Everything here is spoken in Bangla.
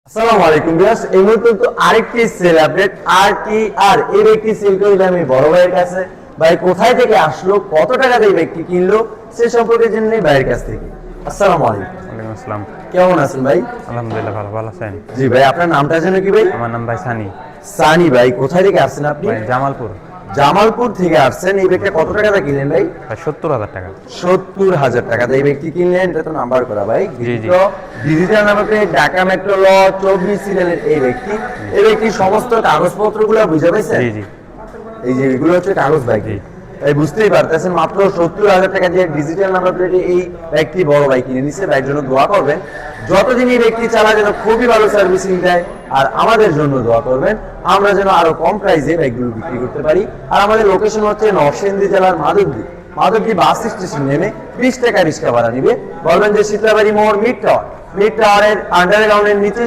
আসসালামু আলাইকুম ভিউয়ার্স, এই মুহূর্তে তো আরেকটি সেল আপডেট আর এই ব্যক্তি সেল করে আমি বড় ভাইয়ের কাছে। ভাই কোথায় থেকে আসলো, কত টাকা দিয়ে ব্যক্তি কিনলো সে সম্পর্কে জেনে নেই ভাইয়ের কাছ থেকে। আসসালামু আলাইকুম। ওয়ালাইকুম আসসালাম। কেমন আছেন ভাই? আলহামদুলিল্লাহ ভালো আছেন? জি ভাই, আপনার নামটা জানো কি ভাই? আমার নাম ভাই সানি। সানি ভাই, কোথায় থেকে আসছেন আপনি? ভাই জামালপুর। জামালপুর থেকে আসছেন। এই ব্যক্তিটা কত টাকা দিয়ে কিনলেন ভাই? ভাই 70,000 টাকা। 70,000 টাকা দিয়ে এই ব্যক্তি কিনলেন। এটা তো নাম্বার করা ভাই, জি। ডিজিটাল নাম্বারে ঢাকা মেট্রো ল 24 সিরিয়ালের এই ব্যক্তি সমস্ত কাগজপত্রগুলো বুঝে পাইছেন? জি। এই যে এগুলো হচ্ছে কাগজ ভাই। জি। এই বুঝতেই পারতেছেন, মাত্র 70,000 টাকা দিয়ে ডিজিটাল নাম্বার প্লেটে এই ব্যক্তি বড় ভাই কিনে নিচ্ছে। ভাইয়ের জন্য দোয়া করবেন, যতদিন এই ব্যক্তি চালায় যেন খুবই ভালো সার্ভিসিং দেয়। আর আমাদের জন্য দোয়া করবেন, আমরা যেন আরো কম প্রাইসে বাইকগুলো বিক্রি করতে পারি। আর আমাদের লোকেশন হচ্ছে নরসিংদী জেলার মাধবদী বাস স্টেশন নেমে 20 টাকা রিক্সা ভাড়া নিবে। বলবেন যে শীতলাবাড়ি মোড় মিড টাওয়ারের আন্ডারগ্রাউন্ডের নিচে